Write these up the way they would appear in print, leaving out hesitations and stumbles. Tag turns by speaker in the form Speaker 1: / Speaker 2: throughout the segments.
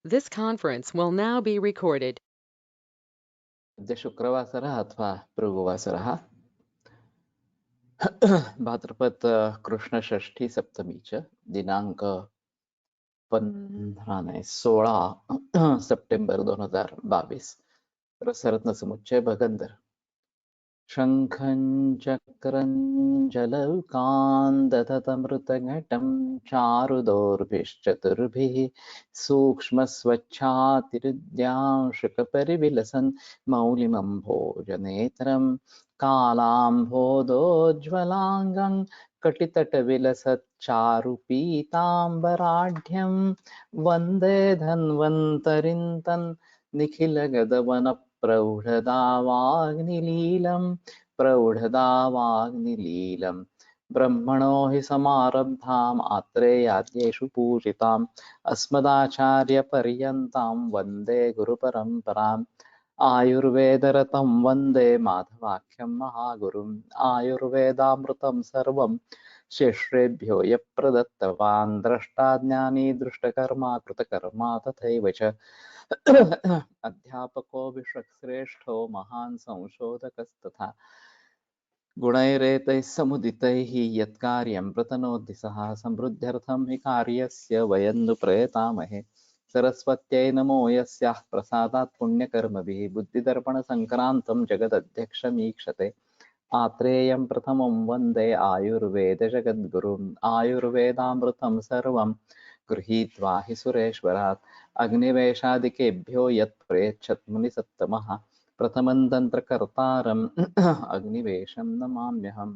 Speaker 1: This conference will now be recorded.
Speaker 2: अद्य शुक्रवासरः अथवा भृगुवासरः भाद्रपद कृष्णषष्ठी सप्तमी च दिनांक 16 सप्टेंबर 2022 रसरत्नसमुच्चय भगंदर शंखं चक्रं जलौकान् चारुदोर्भिश्चतुर्भिः सूक्ष्मस्वच्छातिरुद्यांशुकपरिविलसन् मौलिमम्भोजनेत्रं कालाम्भोदोज्ज्वलाङ्गं कटितटविलसच्चारुपीताम्बराढ्यं वन्दे धन्वन्तरिं तन् प्रौढदावाग्निलीलं ब्रह्मणो हि समारब्धाम् आत्रेयाद्येषु पूजिताम् अस्मदाचार्यपर्यन्तां वन्दे गुरुपरम्पराम् आयुर्वेदरतं वन्दे माधवाख्यं महागुरुम् आयुर्वेदामृतं सर्वं शिष्येभ्यो यः प्रदत्तवान् द्रष्टाज्ञानी दृष्टकर्मा कृतकर्मा तथैव च अध्यापको विश्वश्रेष्ठो महान् संशोधकस्तथा गुणैरेतैः समुदितैः यत्कार्यं प्रतनोति सः समृद्ध्यर्थं हि कार्यस्य वयं नु प्रयतामहे सरस्वत्यै नमो यस्याः प्रसादात् पुण्यकर्मभिः बुद्धिदर्पणसङ्क्रान्तं जगदध्यक्षमीक्षते आत्रेयं प्रथमं वन्दे आयुर्वेदजगद्गुरुम् आयुर्वेदामृतं सर्वं गृहीत्वा हि सुरेश्वरात् अग्निवेशादिकेभ्यो यत् प्रेच्छत् मुनिसत्तमः प्रथमं तन्त्रकर्तारम् अग्निवेशं नमाम्यहम्।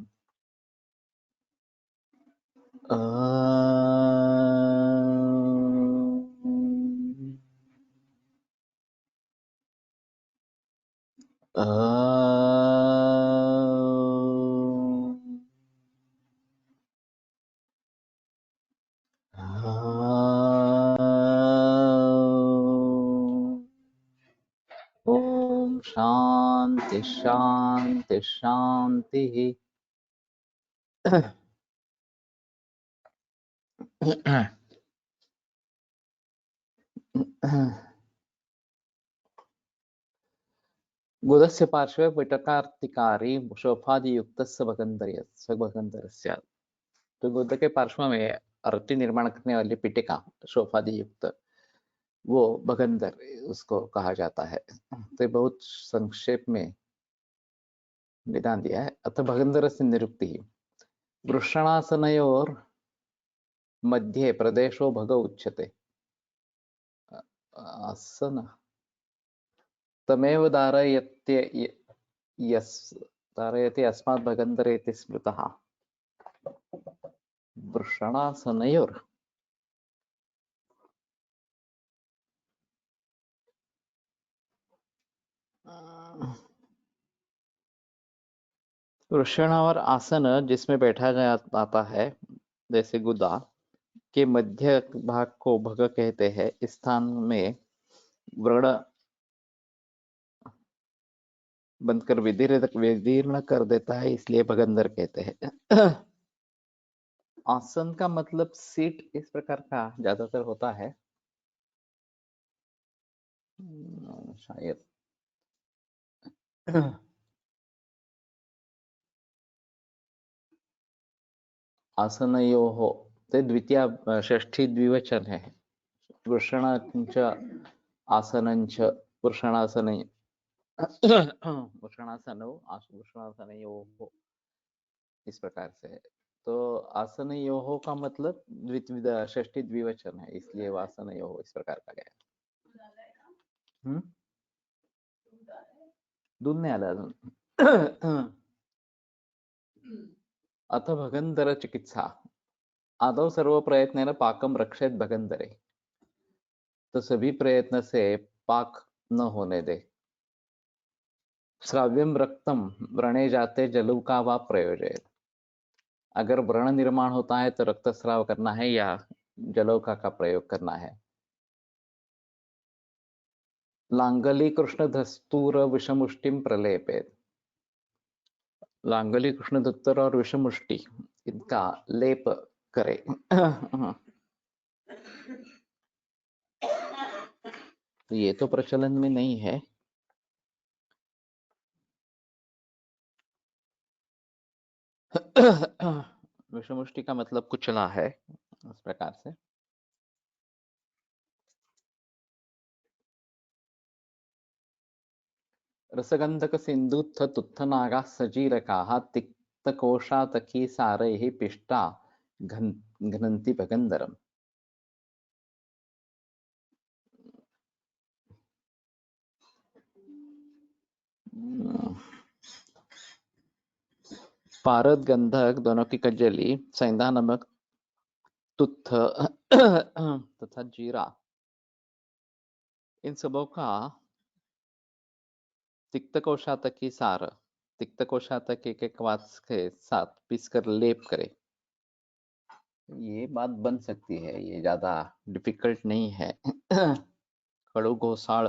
Speaker 2: ओम शांति शांति शांति। गुदस्य पार्श्वे विटकार्तिकारी शोभादियुक्तस्य भगंधरस्य। तो गुद के पार्श्व में अरती निर्माण करने वाली पिटिका शोभादि युक्त वो भगंदर उसको कहा जाता है। तो बहुत संक्षेप में निदान दिया है। अथ भगंदर से निरुक्ति वृषणासनयोर मध्ये प्रदेशो भग उच्यते। आसन तमेव धारयति अस्मात् भगंदरे इति स्मृतः। वृषणासनयोर वृषण और आसन जिसमें बैठा जाता है जैसे गुदा के मध्य भाग को भग कहते हैं। इस स्थान में व्रण बनकर विदीर्ण कर देता है, इसलिए भगंदर कहते हैं। आसन का मतलब सीट इस प्रकार का ज्यादातर होता है शायद। आसनयोः ते द्वितीय षष्ठी द्विवचन है। वृषणञ्च आसनञ्च वृषणासनै वृषणासनौ वृषणासनयोः इस प्रकार से है। तो आसनयोः का मतलब षष्ठी द्विवचन है, इसलिए आसनयोः इस प्रकार का गया। दूध नहीं आला अजून। अथ भगंधर चिकित्सा आदौ सर्व प्रयत्न पाकम रक्षेत भगंधरे। तो सभी प्रयत्न से पाक न होने दे। श्राव्यम रक्तम व्रणे जाते जलौका वा प्रयोजयेत्। अगर व्रण निर्माण होता है तो रक्तस्राव करना है या जलौका का प्रयोग करना है। लांगली कृष्ण धस्तूर विषमुष्टिम प्रलेपेत। लांगली कृष्ण धस्तूर और विषमुष्टि इनका लेप करे। तो ये तो प्रचलन में नहीं है। विषमुष्टि का मतलब कुचला है, इस प्रकार से। रसगंधक सिंधुत्थ तुत्थनागा सजीरकाः तिक्तकोशातकी सारैः पिष्टा घ्नन्ति भगंधरम। पारद गंधक दोनों की कजली, सेंधा नमक, तुत्थ तथा जीरा, इन सबों का तिक्तकोशातकी सार, तिक्तकोशातक एक वात के साथ पीसकर लेप करे। ये बात बन सकती है, ये ज्यादा डिफिकल्ट नहीं है। खड़ू घोसाड़,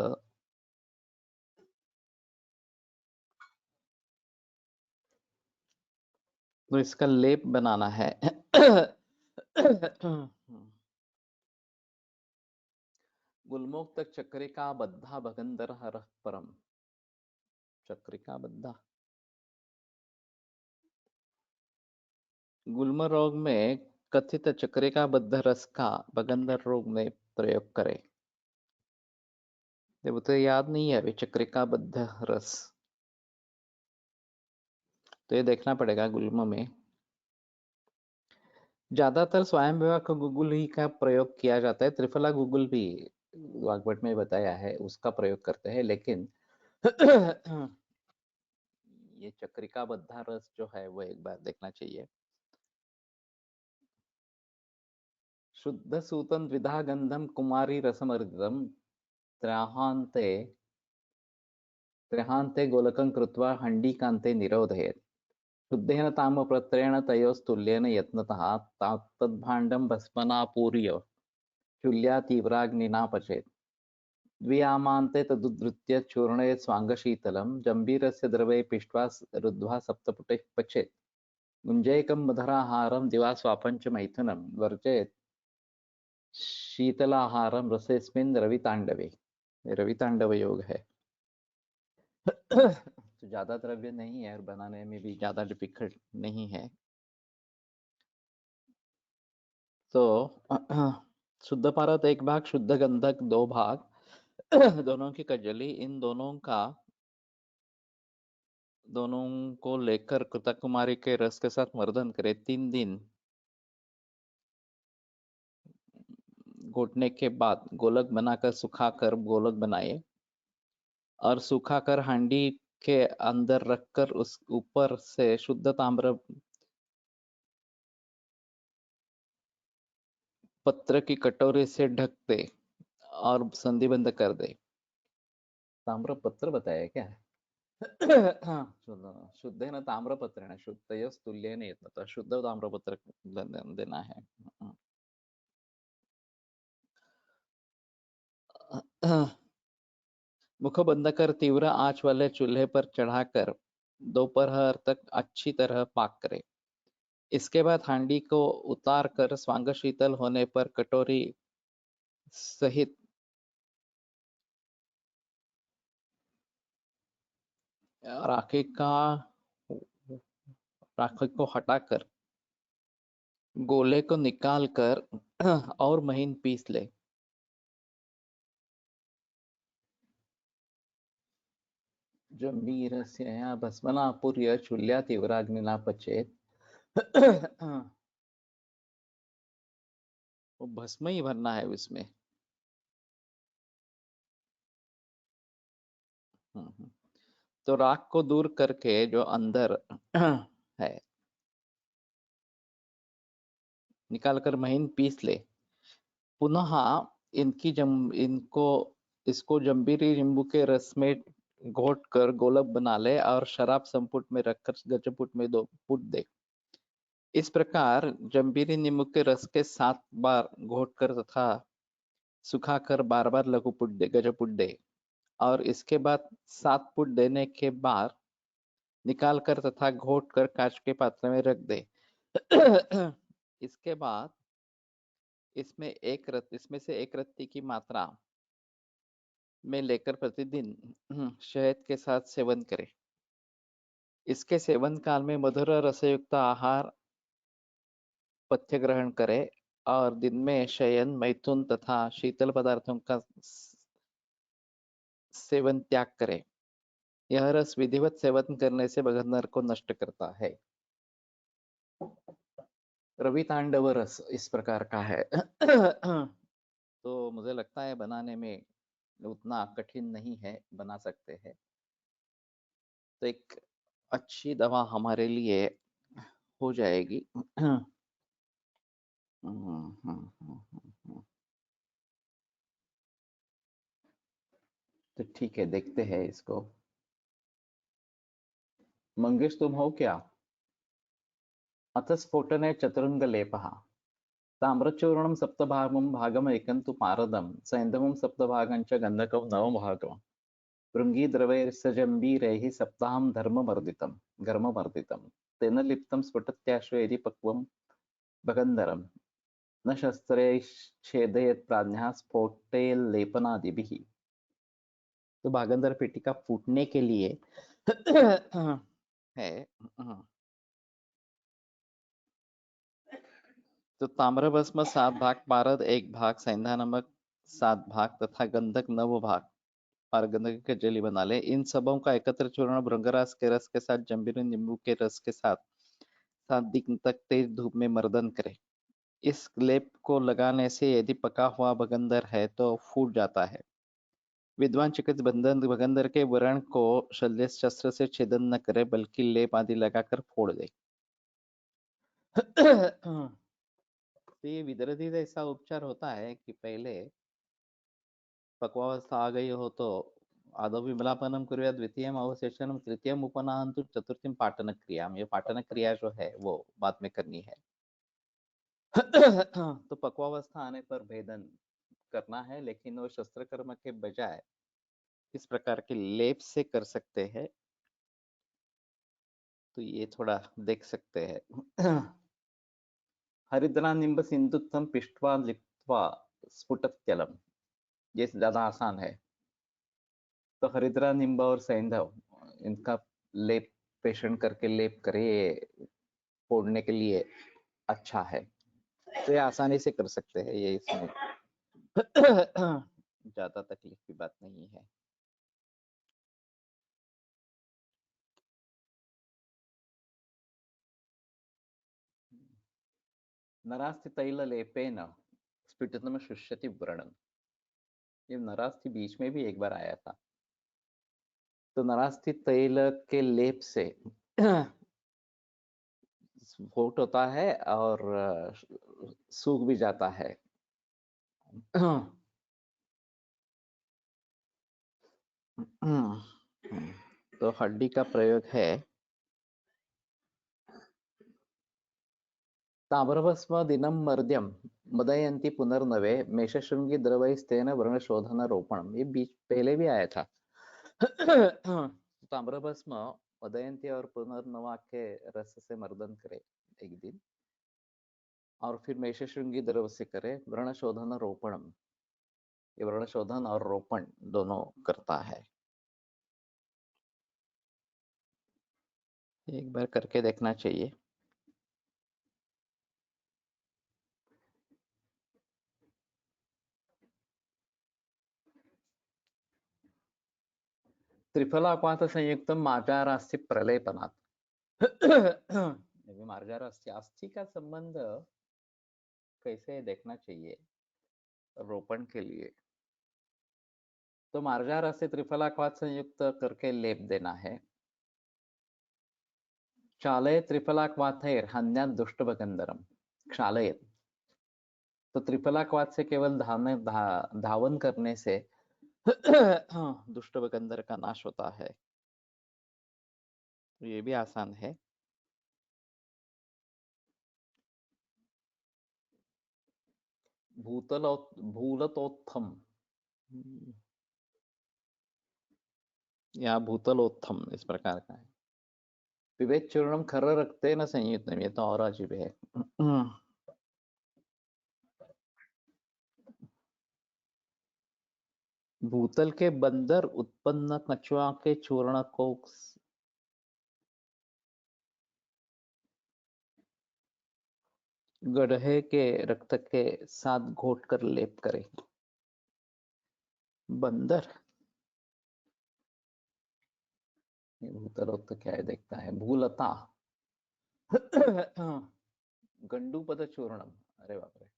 Speaker 2: तो इसका लेप बनाना है। गुलमोक्त चक्रिका बद्धा भगंदर हर परम। चक्रिका बद्धा, गुल्म रोग में कथित चक्रिका बद्ध रस का भगंदर रोग में प्रयोग करे। ये तो याद नहीं है अभी, चक्रिका बद्ध रस तो ये देखना पड़ेगा। गुल्म में ज्यादातर स्वयं विवाह का गुगुल ही का प्रयोग किया जाता है। त्रिफला गुगुल भी वाग्भट में बताया है, उसका प्रयोग करते हैं, लेकिन ये चक्रिका बद्धा रस जो है वो एक बार देखना चाहिए। शुद्ध सूतन द्विधा गंधम कुमारी रसमर्दितम त्राहान्ते त्राहान्ते गोलकं कृत्वा हंडीकान्ते निरोधयेत्। शुद्धेन ताम्रपत्रेण तयोस्तुल्येन यत्नतः तद्भाण्डं भस्मनापूर्य चुल्या तीव्राग्निना पचेत्। द्वियामान्ते तदुद्धृत्य चूर्णयेत् स्वाङ्गशीतलं जम्बीरस्य द्रवे पिष्ट्वा रुद्ध्वा सप्तपुटैः पचेत्। गुञ्जैकं मधुराहारं दिवा स्वापञ्च मैथुनं वर्जयेत् शीतलाहारं रसेऽस्मिन् रविताण्डवे। रवितांडव योग है। तो ज्यादा द्रव्य नहीं है और बनाने में भी ज्यादा डिफिकल्ट नहीं है। तो शुद्ध पारद एक भाग, शुद्ध गंधक दो भाग, दोनों की कजली, इन दोनों को लेकर कृतकुमारी के रस के साथ मर्दन करे। 3 दिन घोटने के बाद गोलक बनाकर सुखाकर गोलक बनाए और सुखाकर हांडी के अंदर रखकर उस ऊपर से शुद्ध ताम्र पत्र की कटोरी से ढक दे और संधिबंध कर दे। ताम्र पत्र बताया क्या है? हाँ, शुद्धेन ताम्रपत्रेण शुद्धयोस्तुल्येन यत्नतः, शुद्ध ताम्रपत्र देना है। मुख बंद कर तीव्र आंच वाले चूल्हे पर चढ़ाकर दोपहर तक अच्छी तरह पाक करे। इसके बाद हांडी को उतार कर स्वांग शीतल होने पर कटोरी सहित राखी का राखी को हटाकर गोले को निकाल कर और महीन पीस ले। जम्बीरस्य भस्मनापूर्य चूल्या तीव्राग्निना पचेत। वो भस्म ही भरना है उसमें। तो राख को दूर करके जो अंदर है निकाल कर महीन पीस ले। पुनः इसको जम्बीरी नींबू के रस में घोट कर गोलक बना ले और शराब संपुट में रखकर गजपुट में 2 पुट दे। इस प्रकार जम्बीरी नींबू के रस के 7 बार घोट कर तथा सुखाकर बार बार लघु पुट दे, गजपुट दे, और इसके बाद 7 पुट देने के बाद निकाल कर तथा घोट कर कांच के पात्र में रख दे। इसके बाद इसमें से एक रत्ती की मात्रा में लेकर प्रतिदिन शहद के साथ सेवन करें। इसके सेवन काल में मधुर रसयुक्त आहार पथ्य ग्रहण करें और दिन में शयन, मैथुन तथा शीतल पदार्थों का सेवन त्याग करें। यह रस विधिवत सेवन करने से बगंदर को नष्ट करता है। रवि तांडव रस इस प्रकार का है। तो मुझे लगता है बनाने में उतना कठिन नहीं है, बना सकते हैं। तो एक अच्छी दवा हमारे लिए हो जाएगी। तो ठीक है, देखते हैं इसको। मंगेश तुम हो क्या? अथ स्फोटने चतुरंगलेपः ताम्रचूर्णं सप्तभागं भागमेकं तु पारदं सैन्धवं सप्तभागं च गन्धकं नवभागम् भृङ्गीद्रवैर्सजम्बीरैः सप्ताहं घर्मवर्धितं तेन लिप्तं स्फुटत्याश्व यदि पक्वं भगन्धरं न शस्त्रैश्छेदयेत् प्राज्ञः स्फोटेल्लेपनादिभिः। तो भागंदर पेटी का फूटने के लिए है। तो ताम्रभस्म 7 भाग, पारद 1 भाग, सेंधा नमक 7 भाग तथा गंधक 9 भाग और गंधक के जेली बना ले। इन सबों का एकत्र चूर्ण भृंगराज के रस के साथ जंबीर नींबू के रस के साथ 7 दिन तक तेज धूप में मर्दन करे। इस लेप को लगाने से यदि पका हुआ भगंदर है तो फूट जाता है। विद्वान चिकित्सक भगंदर के व्रण को शल्य शस्त्र से छेदन न करे बल्कि लेप आदि लगाकर फोड़ दे। तो ये विदर्भित ऐसा उपचार होता है कि पहले पक्वावस्था आ गई हो तो आदौ विमलापनम कुर्यात् द्वितीयम् अवशेषणम तृतीयम् उपनाहं तु चतुर्थीम पाटन क्रियाम। ये पाटन क्रिया जो है वो बाद में करनी है। तो पक्वावस्था आने पर भेदन करना है, लेकिन वो शस्त्र कर्म के बजाय इस प्रकार के लेप से कर सकते हैं। तो ये थोड़ा देख सकते हैं। हरिद्रा निम्ब सिंधुत्थम पिष्ट्वा लिप्त्वा स्फुटत्यलम, ये ज्यादा आसान है। तो हरिद्रा निम्ब और सैंधव इनका लेप पेशेंट करके लेप करे, फोड़ने के लिए अच्छा है। तो ये आसानी से कर सकते हैं, ये इसमें ज्यादा तकलीफ की बात नहीं है। नरास्ति तैल लेपेन स्फुटितम शुष्यति व्रणम। ये नरास्ति बीच में भी एक बार आया था। तो नरास्ति तैल के लेप से स्फोट होता है और सूख भी जाता है। तो हड्डी का प्रयोग है। ताम्रभस्म दिनं मर्द्यं मदयन्ति पुनर्नवे मेषशृंगी द्रवैस्तेन व्रणशोधन रोपणम। ये बीच पहले भी आया था। ताम्रभस्म मदयंती और पुनर्नवा के रस से मर्दन करे एक दिन, और फिर मेषशृंगी द्रव से करे व्रणशोधन रोपणम। ये व्रणशोधन और रोपण दोनों करता है। एक बार करके देखना चाहिए। त्रिफलाक्वाथ संयुक्तम मार्जारास्ति प्रलेपनात्। मार्जारास्ति अस्थि का संबंध कैसे देखना चाहिए रोपण के लिए। तो मार्जारास्ति त्रिफलाक्वाथ संयुक्त करके लेप देना है। क्षालय त्रिफलाक्वाथैर हन्यात् दुष्टभगंधरम। क्षालय तो त्रिफलाक्वाथ से केवल धावन करने से दुष्ट बकंदर का नाश होता है। तो ये भी आसान है। भूलतोत्थम, या भूतलोत्थम इस प्रकार का है। पिबेत चूर्णम खर रखते न संयुक्तम, ये तो और अजीब है। भूतल के बंदर उत्पन्न कछुआ के चूर्ण को गड्ढे के रक्त के साथ घोट कर लेप करे। बंदर ये भूतल तो क्या है देखता है। भूलता गंडूपद चूर्णम। अरे बाप रे।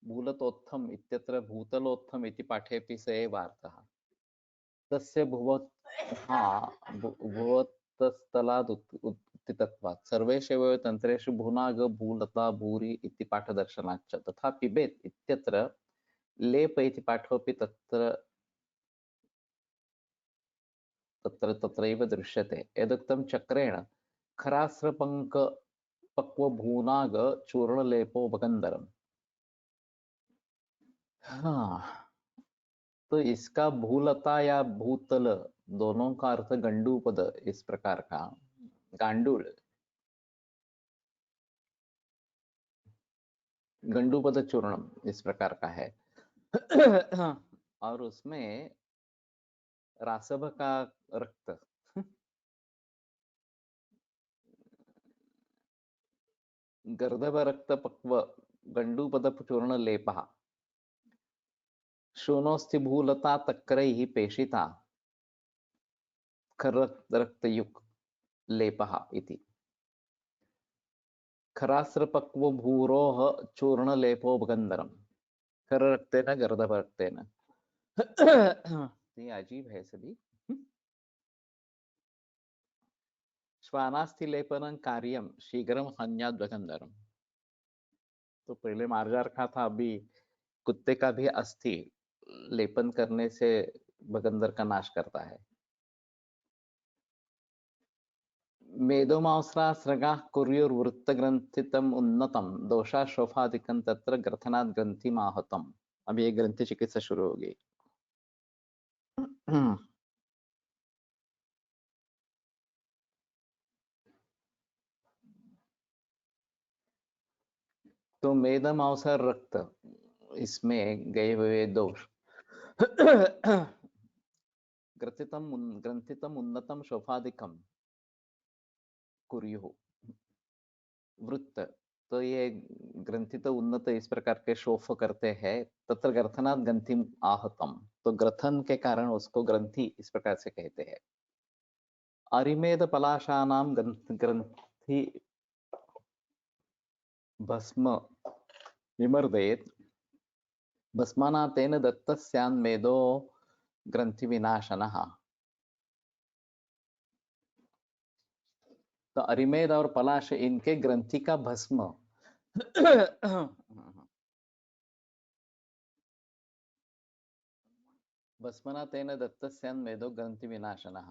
Speaker 2: भूलतोत्थम इत्यत्र भूतलोत्थम इति पाठेऽपि स एव अर्थः। तस्य भुवत्तस्थलाद् उत्थितत्वात् सर्वेषु एव तन्त्रेषु भूनाग भूलता भूरि इति पाठदर्शनाच्च। तथा पिबेत् इत्यत्र लेप इति पाठोऽपि तत्र तत्रैव दृश्यते। यदुक्तं चक्रेण खरास्रपङ्क पक्वभूनाग चूर्णलेपोपगन्धरम्। हाँ, तो इसका भूलता या भूतल दोनों का अर्थ गंडूपद इस प्रकार का गांडूल गंडूपद चूर्णम इस प्रकार का है। और उसमें रासभ का रक्त गर्दभ रक्त पक्व गंडूपद चूर्ण लेपः शूनोस्ति भूलता तक्रैः पेशिता खरक्तयुक् लेपः इति। खरास्रपक्व भूरोः चूर्णलेपोपगन्धरम्। खररक्तेन गर्दभरक्तेन। ये अजीब है सभी। श्वानास्थि लेपनं कार्यम शीघ्रम हन्याद्वगन्धरम्। तो पहले मार्जार खा था, अभी कुत्ते का भी अस्थि लेपन करने से बगंदर का नाश करता है। मेदोमांसरा स्रगा कुर्युर्वृत्तग्रंथितम उन्नतम दोषा शोफादिकं तत्र ग्रथनात् ग्रंथि माहतम। अब ये ग्रंथि चिकित्सा शुरू होगी। तो मेदमांसर रक्त इसमें गए हुए दोष ग्रंथितम उन्नतम शोफादिकम कुर्युः वृत्त। तो ये ग्रंथित उन्नत इस प्रकार के शोफ करते हैं। तत्र ग्रथनात् ग्रंथिम आहतम, तो ग्रथन के कारण उसको ग्रंथि इस प्रकार से कहते हैं। अरिमेद पलाशानां ग्रंथि भस्म विमर्देत भस्माना तेन दत्तस्यान्मेदो ग्रंथि विनाशनः। तो अरिमेद और पलाश इनके ग्रंथि का भस्म भस्मना तेन दत्तस्यान्मेदो ग्रंथि विनाशनः।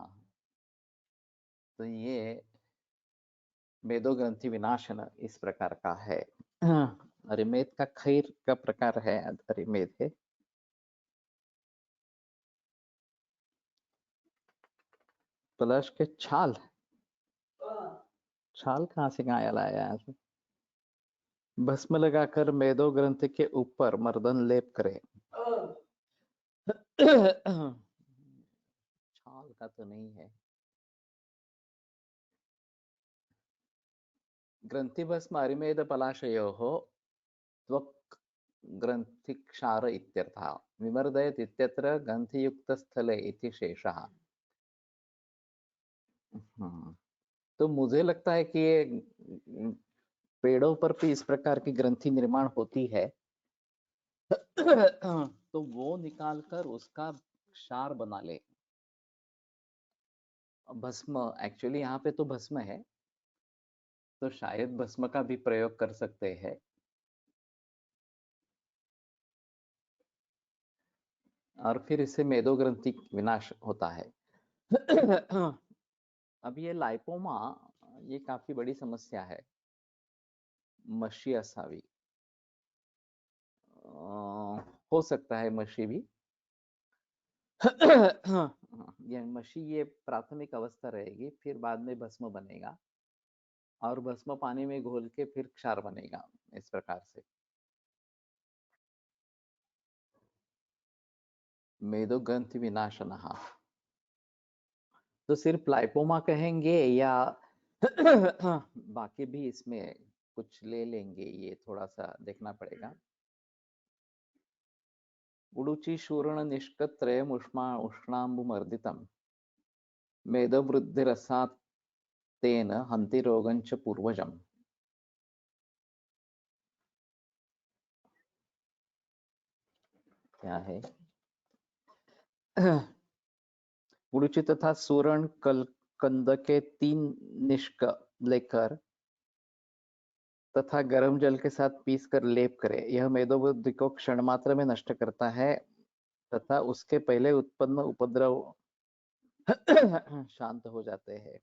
Speaker 2: तो ये मेदो ग्रंथि विनाशन इस प्रकार का है। अरिमेद का खैर का प्रकार है। अरिमेद है। पलाश के छाल कहाँ से कहाँ लाया है। भस्म लगाकर मेदो ग्रंथि के ऊपर मर्दन लेप करे। छाल का तो नहीं है। ग्रंथि भस्म अरिमेद पलाशयोः त्वक् ग्रंथिक्षार इत्यर्थः। विमर्दयत् इत्यत्र ग्रंथियुक्तस्थले इति शेषः। तो मुझे लगता है कि ये पेड़ों पर भी इस प्रकार की ग्रंथि निर्माण होती है। तो वो निकालकर उसका क्षार बना ले। भस्म एक्चुअली यहाँ पे तो भस्म है, तो शायद भस्म का भी प्रयोग कर सकते हैं। और फिर इससे मेदो ग्रंथि विनाश होता है। अब ये लाइपोमा ये काफी बड़ी समस्या है। मशी असावी हो सकता है मशी भी। ये मशी ये प्राथमिक अवस्था रहेगी, फिर बाद में भस्म बनेगा और भस्म पानी में घोल के फिर क्षार बनेगा इस प्रकार से। मेदो ग्रंथि विनाशनः। तो सिर्फ लाइपोमा कहेंगे या बाकी भी इसमें कुछ ले लेंगे, ये थोड़ा सा देखना पड़ेगा। उडुचि शूर्ण निष्कत्रयम् उष्णाम्बुमर्दितम् मेदवृद्धिरसात् तेन हन्ति रोगं च पूर्वजम्। क्या है? उडुचि तथा सूरण कंद के 3 निष्क लेकर तथा गर्म जल के साथ पीसकर लेप करें। यह मेदोबुद्धि को क्षण मात्र में नष्ट करता है तथा उसके पहले उत्पन्न उपद्रव शांत हो जाते हैं।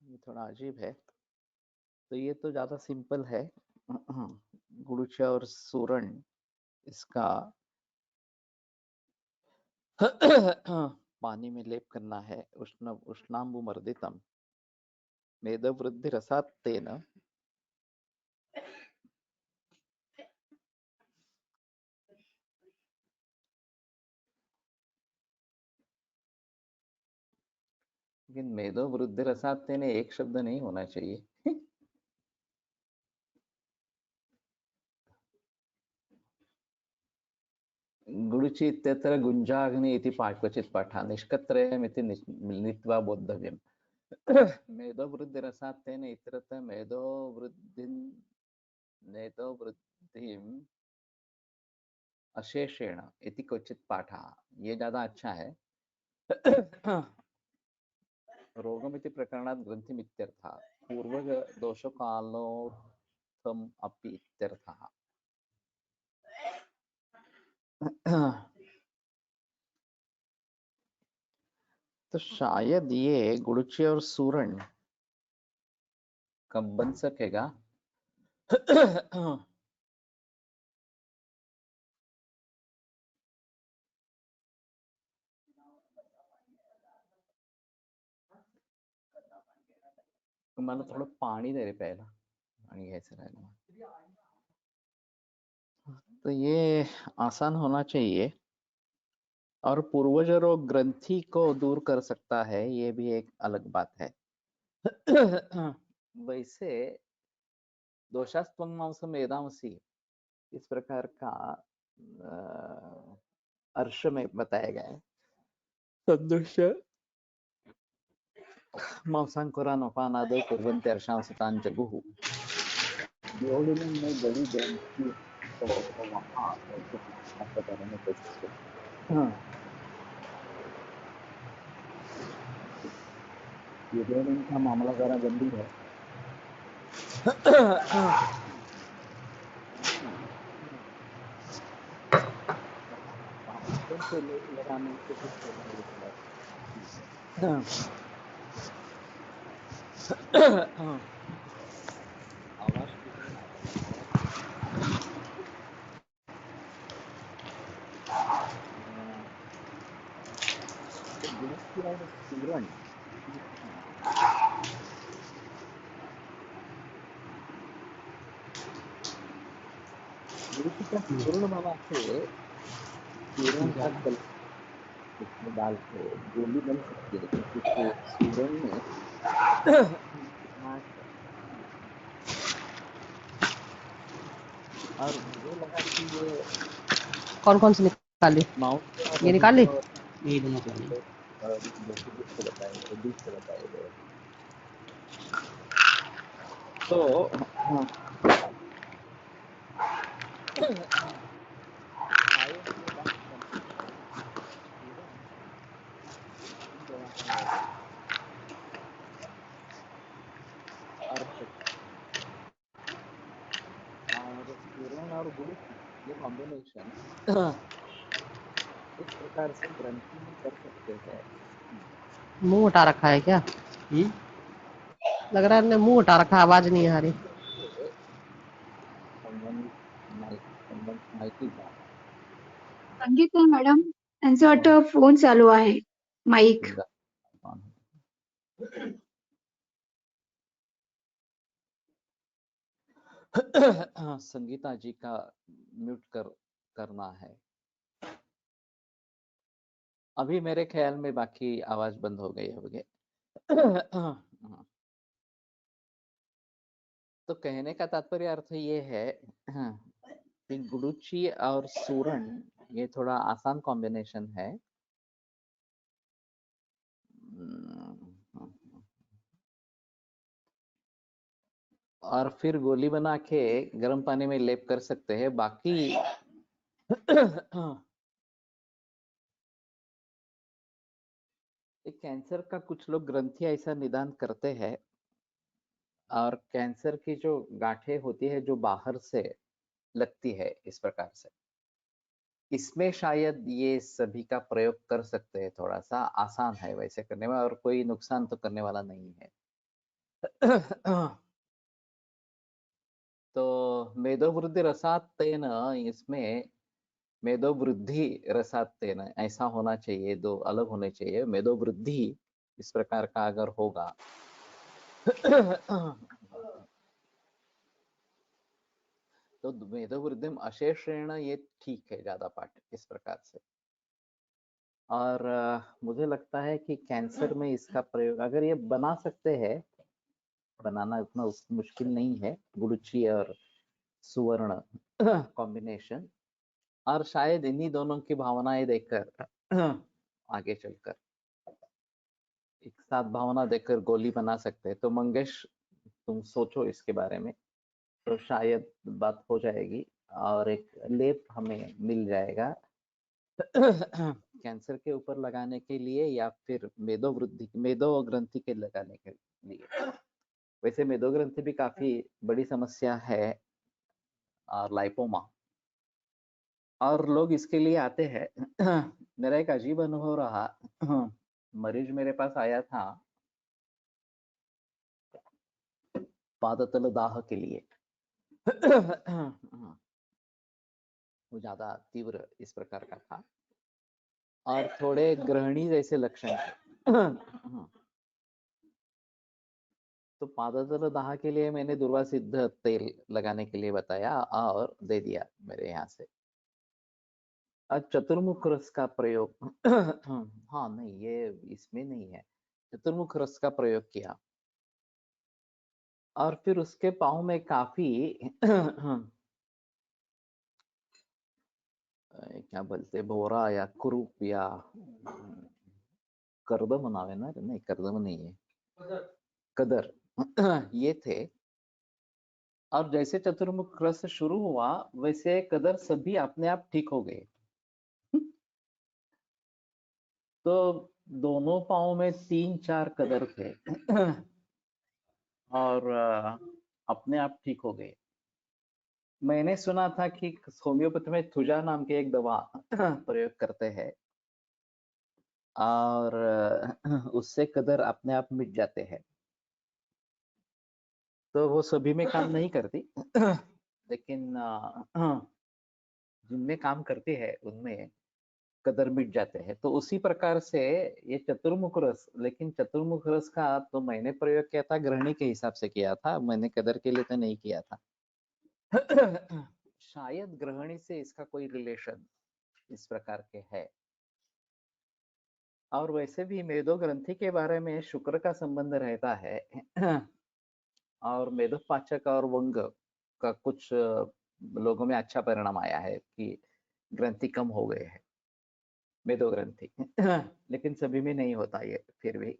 Speaker 2: ये थोड़ा अजीब है। तो ये तो ज्यादा सिंपल है। गुड़ुच और सूरण इसका पानी में लेप करना है। उष्णाम्बुमर्दितम मेदवृद्धि रसात् तेन लेकिन मेदो वृद्धि रसात् तेन एक शब्द नहीं होना चाहिए। गुरुचि इत्यत्र गुञ्जाग्नि इति क्वचित् पाठः निष्कत्रयमिति नीत्वा बोद्धव्यम्। मेदो वृद्धिरसात् तेन इत्यत्र मेदो वृद्धिम् अशेषेण इति क्वचित् पाठः। ये ज्यादा अच्छा है। रोगमिति प्रकरणात् ग्रन्थिमित्यर्थः पूर्वज दोषकालोत्थम् अपि इत्यर्थः। तो शायद ये गुड़ुचि और सूरण कब बन सकेगा? मला थोडं पाणी दे रे प्यायला, पाणी घ्यायचं राहिलं. तो ये आसान होना चाहिए और पूर्वज रोग ग्रंथि को दूर कर सकता है, ये भी एक अलग बात है। वैसे दोषास्त्वं मांसम वेदांसी इस प्रकार का अर्श में बताया गया है। सदृश मांसांकुरानपानादौ कुर्वन्ति अर्शांसतां जगुः। योनिनं में गली ग्रंथि तो वहाँ आपका करने कोशिश करें। हाँ, योनिन का मामला जरा गंभीर है। से लगाने की कोशिश कर रहे हैं। आवाज कितना गुरुत्व और सूरण गुरुत्व का सूरण बना के सूरण का कल उसमें डाल के गोली बन सकती है, क्योंकि सूरण में और मुझे लगा कि ये
Speaker 3: कौन कौन सी निकाली?
Speaker 2: माउंट
Speaker 3: ये निकाली?
Speaker 4: ये दोनों निकाली।
Speaker 2: बताए गए। तो और गुरु ये कॉम्बिनेशन इस प्रकार से ग्रंथि में कर सकते हैं।
Speaker 3: मुंह उठा रखा है क्या? लग रहा है मुंह उठा रखा, आवाज नहीं आ रही।
Speaker 2: माहिती द्या.
Speaker 5: संगीता मॅडम, त्यांचं वाटतं फोन चालू आहे, माईक.
Speaker 2: संगीता जी का म्यूट करना है। अभी मेरे ख्याल में बाकी आवाज बंद हो गई होगी। तो कहने का तात्पर्य अर्थ ये है कि गुडुची और सूरन ये थोड़ा आसान कॉम्बिनेशन है। और फिर गोली बना के गर्म पानी में लेप कर सकते हैं। बाकी कैंसर का कुछ लोग ग्रंथि ऐसा निदान करते हैं और कैंसर की जो गांठें होती है जो बाहर से लगती है इस प्रकार से, इसमें शायद ये सभी का प्रयोग कर सकते हैं। थोड़ा सा आसान है वैसे करने में और कोई नुकसान तो करने वाला नहीं है। तो मेदोवृद्धि रसातेन, इसमें मेदोवृद्धि रसातेन ऐसा होना चाहिए, दो अलग होने चाहिए। मेदोवृद्धि इस प्रकार का अगर होगा तो मेदोवृद्धिम अशेषेण ये ठीक है ज्यादा पाठ इस प्रकार से। और मुझे लगता है कि कैंसर में इसका प्रयोग अगर ये बना सकते हैं, बनाना उतना मुश्किल नहीं है, गुरुची और सुवर्ण कॉम्बिनेशन, और शायद इन्हीं दोनों की भावनाएं देखकर आगे चलकर एक साथ भावना देखकर गोली बना सकते हैं। तो मंगेश तुम सोचो इसके बारे में, तो शायद बात हो जाएगी और एक लेप हमें मिल जाएगा कैंसर के ऊपर लगाने के लिए या फिर मेदो ग्रंथि के लगाने के लिए। वैसे मेदो ग्रंथि भी काफी बड़ी समस्या है और लाइपोमा, और लोग इसके लिए आते हैं। मेरा एक अजीब अनुभव रहा। मरीज मेरे पास आया था पादतल दाह के लिए। वो ज्यादा तीव्र इस प्रकार का था और थोड़े ग्रहणी जैसे लक्षण थे। तो पादतल दाह के लिए मैंने दुर्वा सिद्ध तेल लगाने के लिए बताया और दे दिया मेरे यहाँ से। चतुर्मुख रस का प्रयोग हाँ नहीं, ये इसमें नहीं है। चतुर्मुख रस का प्रयोग किया और फिर उसके पाँव में काफी क्या बोलते, बोरा या कुरूप या करदम नावे ना, नहीं करदम नहीं है, कदर ये थे। और जैसे चतुर्मुख रस शुरू हुआ वैसे कदर सभी अपने आप ठीक हो गए। तो दोनों पाँव में 3-4 कदर थे और अपने आप ठीक हो गए। मैंने सुना था कि होम्योपैथी में थुजा नाम की एक दवा प्रयोग करते हैं और उससे कदर अपने आप मिट जाते हैं। तो वो सभी में काम नहीं करती लेकिन जिनमें काम करती है उनमें कदर मिट जाते हैं। तो उसी प्रकार से ये चतुर्मुख रस, लेकिन चतुर्मुख रस का तो मैंने प्रयोग किया था गृहिणी के हिसाब से किया था, मैंने कदर के लिए तो नहीं किया था। शायद गृहिणी से इसका कोई रिलेशन इस प्रकार के है। और वैसे भी मेदो ग्रंथि के बारे में शुक्र का संबंध रहता है और मेदो पाचक और वंग का कुछ लोगों में अच्छा परिणाम आया है कि ग्रंथि कम हो गए हैं, मेदो ग्रंथि लेकिन सभी में नहीं होता ये फिर भी।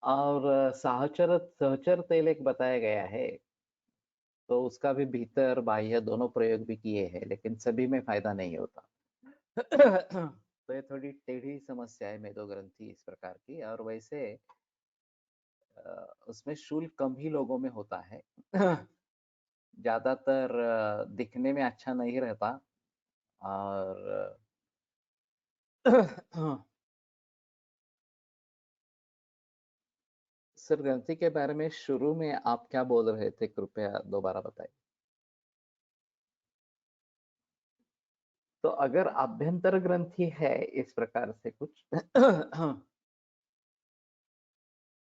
Speaker 2: और सहचर तेल एक बताया गया है, तो उसका भी भीतर बाह्य दोनों प्रयोग भी किए हैं लेकिन सभी में फायदा नहीं होता। तो ये थोड़ी टेढ़ी समस्या है मेदो ग्रंथि इस प्रकार की। और वैसे उसमें शूल कम ही लोगों में होता है। ज्यादातर दिखने में अच्छा नहीं रहता और सर ग्रंथि के बारे में शुरू में आप क्या बोल रहे थे, कृपया दोबारा बताइए। तो अगर आभ्यंतर ग्रंथि है इस प्रकार से कुछ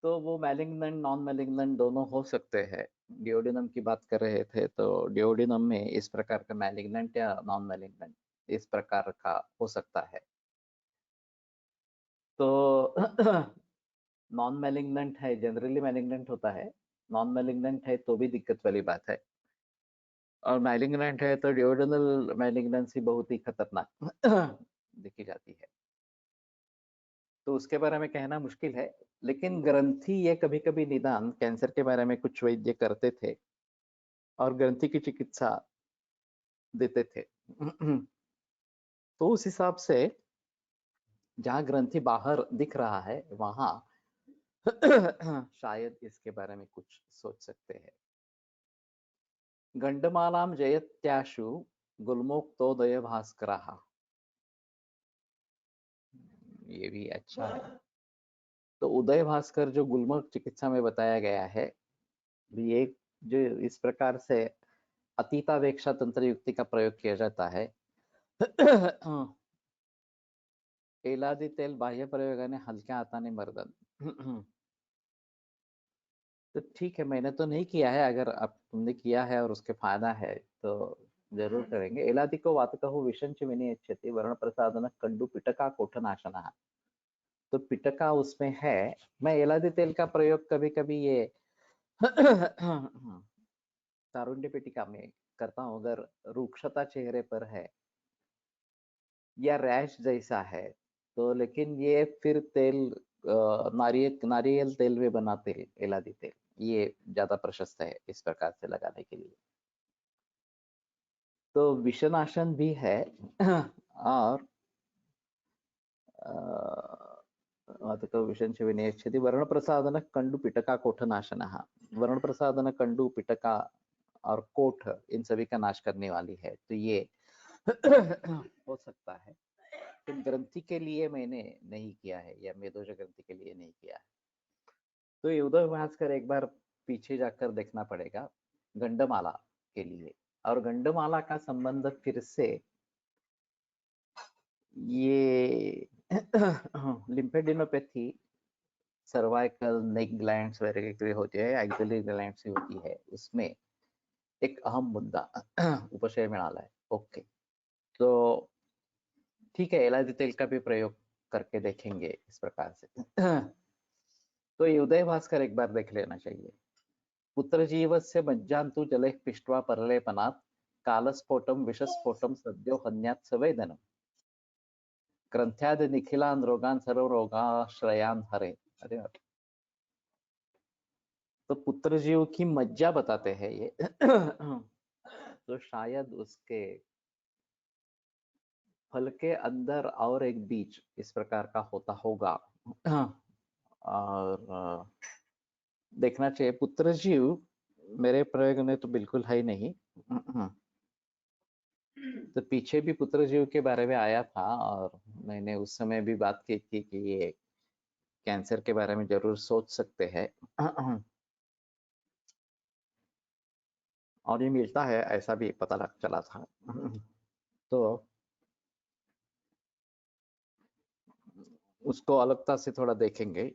Speaker 2: तो वो मैलिग्नेंट नॉन मैलिग्नेंट दोनों हो सकते हैं। डिओडिनम की बात कर रहे थे तो डिओडिनम में इस प्रकार का मैलिग्नेंट या नॉन मैलिग्नेंट इस प्रकार का हो सकता है। तो नॉन मैलिग्नेंट है, जनरली मैलिग्नेंट होता है, नॉन मैलिग्नेंट है तो भी दिक्कत वाली बात है, और मैलिग्नेंट है तो ड्यूडेनल मैलिग्नेंसी बहुत ही खतरनाक देखी जाती है। तो उसके बारे में कहना मुश्किल है, लेकिन ग्रंथि ये कभी कभी निदान कैंसर के बारे में कुछ वैद्य करते थे और ग्रंथि की चिकित्सा देते थे। तो उस हिसाब से जहाँ ग्रंथि बाहर दिख रहा है वहां शायद इसके बारे में कुछ सोच सकते हैं। गंडमालाम जयत्याशु गुल्मोक्तोदय भास्करः, ये भी अच्छा है। तो उदय भास्कर जो गुल्मोक चिकित्सा में बताया गया है, ये जो इस प्रकार से अतीतावेक्षा तंत्र युक्ति का प्रयोग किया जाता है, एलादी तेल बाह्य प्रयोगाने हलक्या हाथाने मर्दन। तो ठीक है, मैंने तो नहीं किया है, अगर आप तुमने किया है और उसके फायदा है तो जरूर करेंगे। एलादिको वातकहु विशंच विनियच्छति वर्ण प्रसादन कंडु पिटका कोठनाशना, तो पिटका उसमें है। मैं एलादी तेल का प्रयोग कभी कभी ये तारुण्य पिटिका में करता हूँ, अगर रूक्षता चेहरे पर है या रैश जैसा है तो। लेकिन ये फिर तेल नारियल तेल में बना तेल, एलादी तेल, ये ज्यादा प्रशस्त है इस प्रकार से लगाने के लिए। तो विषनाशन भी है और विषंच विनयच्छति वर्ण प्रसादन कंडु पिटका कोठनाशन, वर्ण प्रसादन कंडु पिटका और कोठ, इन सभी का नाश करने वाली है, तो ये हो सकता है। लेकिन ग्रंथि के लिए मैंने नहीं किया है, या मेदोज ग्रंथि के लिए नहीं किया है। तो ये उदय भास्कर एक बार पीछे जाकर देखना पड़ेगा गंडमाला के लिए। और गंडमाला का संबंध फिर से ये लिम्फेडिनोपैथी, सर्वाइकल, नेक ग्लैंड्स वगैरह के लिए होती है, एक्सिलरी ग्लैंड्स से होती है, उसमें एक अहम मुद्दा उपशय में डाला है। ओके, तो ठीक है, एलादी तेल का भी प्रयोग करके देखेंगे इस प्रकार से। तो ये उदय भास्कर एक बार देख लेना चाहिए। पुत्र जीवस्य मज्जान्तु जले पिष्ट्वा परलेपनात् कालस्फोटम विषस्फोटम सद्यो हन्यात् सवेदनम ग्रंथ्यादि निखिलान रोगान सर्व रोगाश्रयान हरे। अरे बाप। तो पुत्र जीव की मज्जा बताते हैं ये। तो शायद उसके फल के अंदर और एक बीज इस प्रकार का होता होगा। और देखना चाहिए। पुत्र जीव मेरे प्रयोग में तो बिल्कुल है ही नहीं। तो पीछे भी पुत्र जीव के बारे में आया था और मैंने उस समय भी बात की थी कि ये कैंसर के बारे में जरूर सोच सकते हैं। और ये मिलता है, ऐसा भी पता लग चला था। तो उसको अलगता से थोड़ा देखेंगे।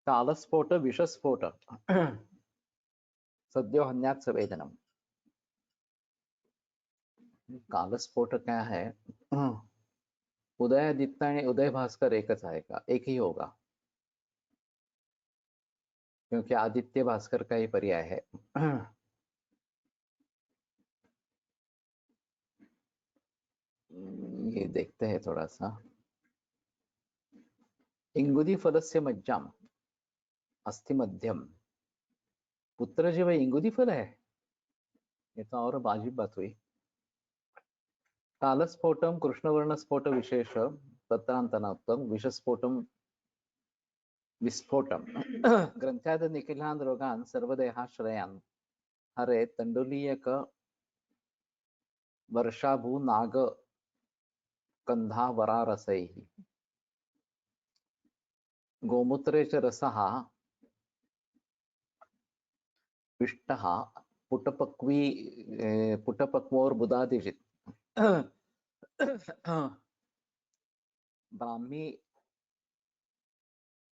Speaker 2: कालस्फोट विषस्फोट सद्यो हन्यात् सवेदनम। कालस्फोट क्या है? उदयादित्य आणि उदय भास्कर एकच आएगा, एक ही होगा, क्योंकि आदित्य भास्कर का ही पर्याय है। ये देखते हैं थोड़ा सा। इंगुदी फलस्य मज्जाम अस्थि मध्यम। पुत्र जीव इंगुदी फल है, ये तो और वाजिब बात हुई। कालस्फोटम कृष्णवर्ण स्फोट विशेष तत्रांतनात्म विषस्फोटम विस्फोटम ग्रंथ्याद निखिलान रोगान सर्वदेहाश्रयान हरे तंडुलीयक वर्षाभू नाग कंधा रसैः गोमूत्रे च रसः पिष्टः पुटपक्वोर्बुदादिजित् ब्राह्मी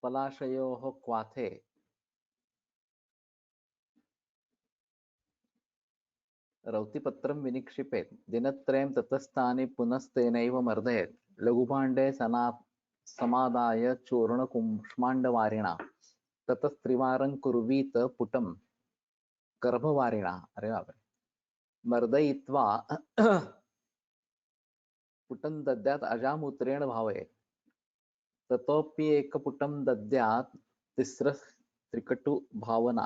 Speaker 2: पलाशयोः क्वाथे रौतिपत्रं विनिक्षिपेत् दिनत्रयं ततस्तानि पुनस्तेनैव मर्दयेत् लघुभाण्डे समादाय चूर्णकुष्माण्डवारिणा ततस्त्रिवारं कुर्वीत पुटं गर्भवारिणा। अरे बाप रे। मर्दयित्वा पुटं दद्यात् अजामूत्रेण भावयेत् ततोऽप्येकपुटं दद्यात् तिस्रस्त्रिकटु भावना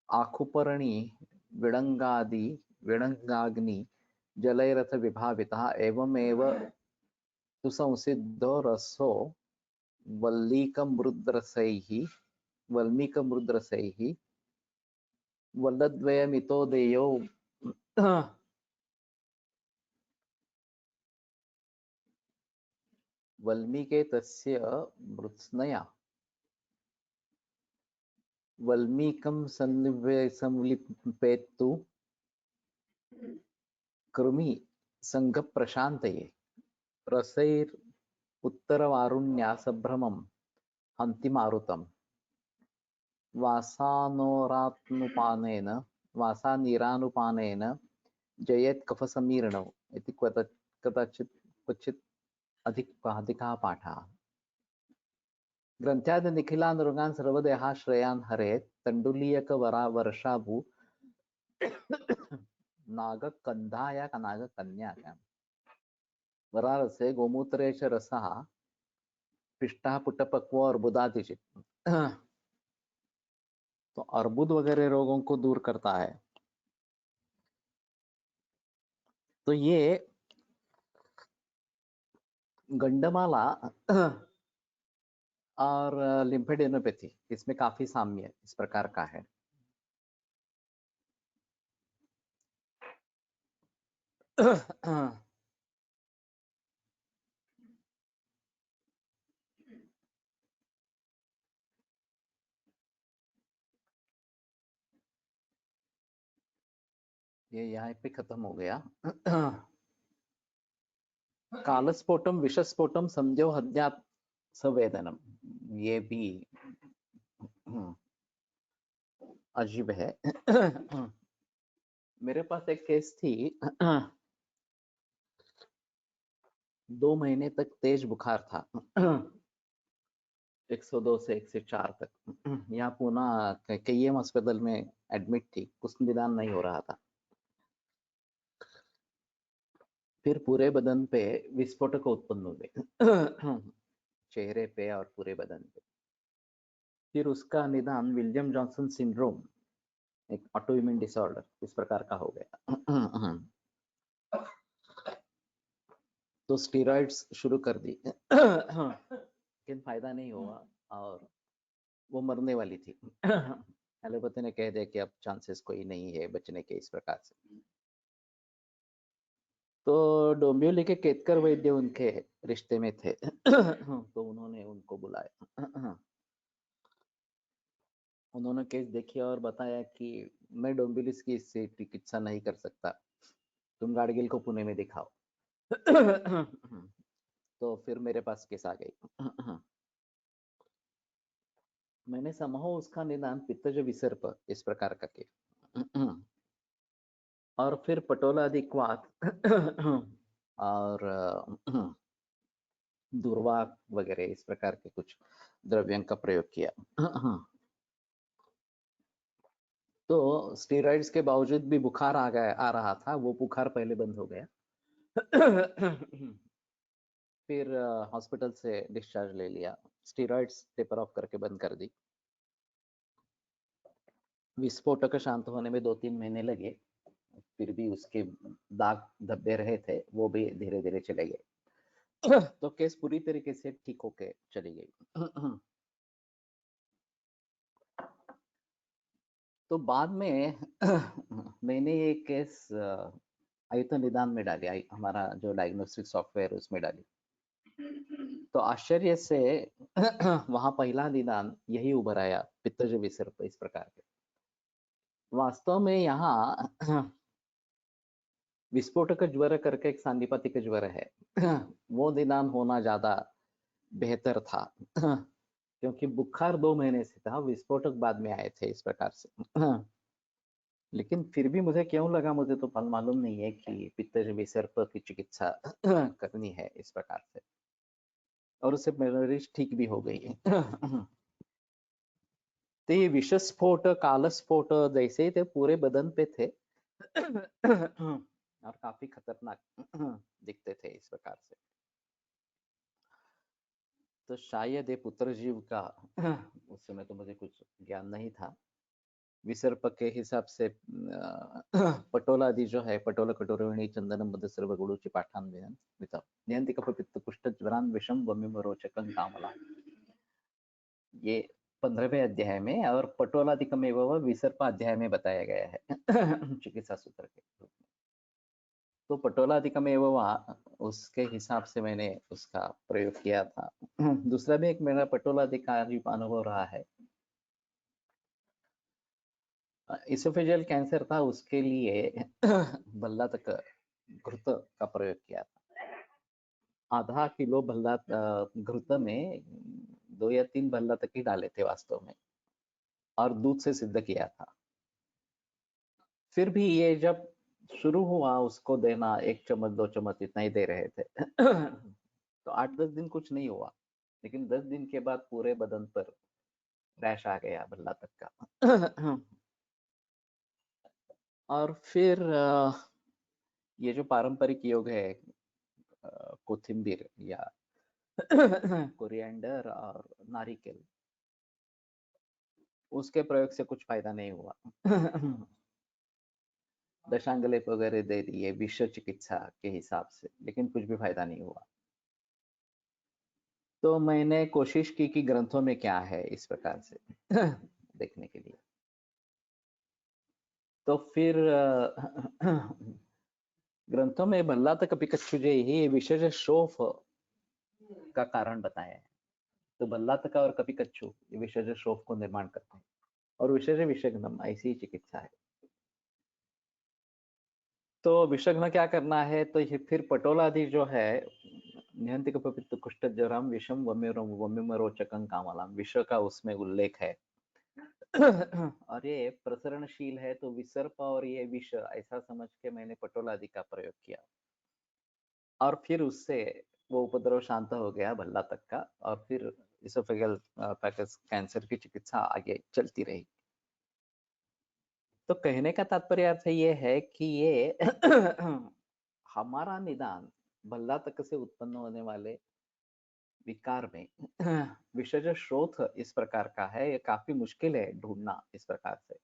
Speaker 2: आखुपर्णी विडङ्गाग्नि जलैरथ विभावितः एवमेव तु संसिद्धो रसो वल्मीकमृद्रसैः वल्लद्वयमितो देयो वल्मीके तस्य मृत्स्नया वल्मीकं संलिपेत्तु कृमि संघप्रशान्तये रसैरुत्तरवारुण्या सम्भ्रमं हन्ति मारुतम् वासानीरानुपानेन जयेत् कफसमीर्णौ इति कदाचित् क्वचित् अधिकः पाठः। ग्रन्थ्यादि निखिलान् नृगान् सर्वदेहाश्रयान् हरेत् तण्डुलीयकवरा नागकन्धाया का नागकन्या क्या वरारसे गोमूत्रे च रसः पिष्टः पुटपक्व अर्बुदादिचित। तो अर्बुद वगैरह रोगों को दूर करता है। तो ये गंडमाला और लिम्फेडेनोपैथी इसमें काफी साम्य इस प्रकार का है। ये यहाँ पे खत्म हो गया। कालस्फोटम विषस्फोटम समझो हद्यात् संवेदनम, ये भी अजीब है। मेरे पास एक केस थी, 2 महीने तक तेज बुखार था। 102 से 104 तक। यहाँ पूना KEM अस्पताल में एडमिट थी, कुछ निदान नहीं हो रहा था। फिर पूरे बदन पे विस्फोटक उत्पन्न हुए, चेहरे पे और पूरे बदन पे। फिर उसका निदान विलियम जॉनसन सिंड्रोम, एक ऑटोइम्यून डिसऑर्डर इस प्रकार का हो गया। तो स्टेरॉइड्स शुरू कर दी, लेकिन फायदा नहीं हुआ और वो मरने वाली थी। एलोपैथी ने कह दिया कि अब चांसेस कोई नहीं है बचने के इस प्रकार से। तो डोंबिवली के केतकर वैद्य उनके रिश्ते में थे। तो उन्होंने उनको बुलाया, उन्होंने केस देखी और बताया कि मैं डोंबिवली की इससे चिकित्सा नहीं कर सकता, तुम गाडगिल को पुणे में दिखाओ। तो फिर मेरे पास केस आ गई। मैंने समूह उसका निदान पित्तज विसर्प इस प्रकार का किया, और फिर पटोलादिक्वात और दूर्वा वगैरह इस प्रकार के कुछ द्रव्यों का प्रयोग किया। तो स्टेरॉइड्स के बावजूद भी बुखार आ रहा था, वो बुखार पहले बंद हो गया। फिर हॉस्पिटल से डिस्चार्ज ले लिया, स्टेरॉइड्स टेपर ऑफ करके बंद कर दी। विस्फोटक शांत होने में 2-3 महीने लगे, फिर भी उसके दाग धब्बे रहे थे, वो भी धीरे धीरे चले गए। तो केस पूरी तरीके से ठीक होके चली गई। तो बाद में मैंने ये केस आयुर्वेद निदान में डाली, हमारा जो डायग्नोस्टिक सॉफ्टवेयर उसमें डाली। तो आश्चर्य से वहां पहला निदान यही उभर आया, पित्तज विसर्प इस प्रकार के। वास्तव में यहाँ विस्फोटक ज्वर करके एक सांधिपातिक ज्वर है, वो निदान होना ज्यादा बेहतर था, क्योंकि बुखार 2 महीने से था, विस्फोटक बाद में आए थे इस प्रकार से। लेकिन फिर भी मुझे क्यों लगा, मुझे तो मालूम नहीं है कि पित्त विसर्प की चिकित्सा करनी है इस प्रकार से, और उससे मेरी ठीक भी हो गई है। तो ये विषस्फोट, कालस्फोट जैसे थे पूरे बदन पे थे और काफी खतरनाक दिखते थे इस प्रकार से। तो शायद ये पुत्र जीव का उस समय तो मुझे कुछ ज्ञान नहीं था। विसर्प के हिसाब से पटोलादि जो है, पटोल कटोरवणी चंदनम मद सर्व गुड़ुचि पाठान नियंति कफ पित्त कुष्ठ ज्वरान विषम वमिम रोचकं कामला, ये 15वें अध्याय में, और पटोलादिकम एवं विसर्प अध्याय में बताया गया है चिकित्सा सूत्र के रूप में। तो पटोलादिकम एवं उसके हिसाब से मैंने उसका प्रयोग किया था। दूसरा भी एक मेरा पटोलादिकारी अनुभव रहा है। इसोफेजियल कैंसर था, उसके लिए भल्ला तक घृत का प्रयोग किया था। आधा किलो भल्ला घृत में 2 या 3 भल्ला तक ही डाले थे वास्तव में, और दूध से सिद्ध किया था। फिर भी ये जब शुरू हुआ उसको देना, 1 चम्मच 2 चम्मच इतना ही दे रहे थे तो 8-10 दिन कुछ नहीं हुआ, लेकिन 10 दिन के बाद पूरे बदन पर रैश आ गया भल्ला तक का। और फिर ये जो पारंपरिक योग है, कोथिंबीर या कोरिएंडर और नारिकेल, उसके प्रयोग से कुछ फायदा नहीं हुआ। दशांग लेप वगैरह दे दिए विष चिकित्सा के हिसाब से, लेकिन कुछ भी फायदा नहीं हुआ। तो मैंने कोशिश की कि ग्रंथों में क्या है इस प्रकार से देखने के लिए। तो फिर ग्रंथों में भल्ला तक कपिकच्छुजे ही विशेष शोफ का कारण बताया है। तो भल्ला तक और कपिकच्छु ये विशेष शोफ को निर्माण करते हैं, और विशेष विषग्नम ऐसी ही चिकित्सा है। तो विषग्न क्या करना है, तो ये फिर पटोलादि जो है, निहंति कपित्त कुष्ठ ज्वरम विषम वमिम रोचकं कामलाम, विष का उसमें उल्लेख है। और ये प्रसरणशील है, तो विसर्प और ये विष ऐसा समझ के मैंने पटोलादि का प्रयोग किया, और फिर उससे वो उपद्रव शांत हो गया भल्ला तक का, और फिर इसोफेगल पैकस कैंसर की चिकित्सा आगे चलती रही। तो कहने का तात्पर्य अर्थ ये है कि ये हमारा निदान भल्ला तक से उत्पन्न होने वाले विकार में विशेष स्रोत इस प्रकार का है, ये काफी मुश्किल है ढूंढना इस प्रकार से।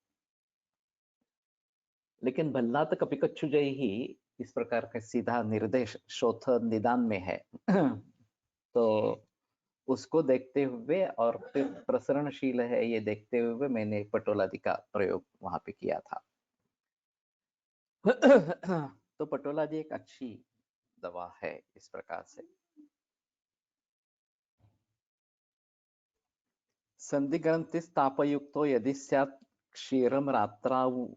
Speaker 2: लेकिन भल्ला तक कपिकच्छु जय ही इस प्रकार का सीधा निर्देश शोथ निदान में है। तो उसको देखते हुए और फिर प्रसरणशील है ये देखते हुए मैंने पटोलादि का प्रयोग वहां पे किया था। तो पटोलादि एक अच्छी दवा है इस प्रकार से। संधि ग्रंथि तापयुक्तो यदि स्यात् क्षीरम रात्रावु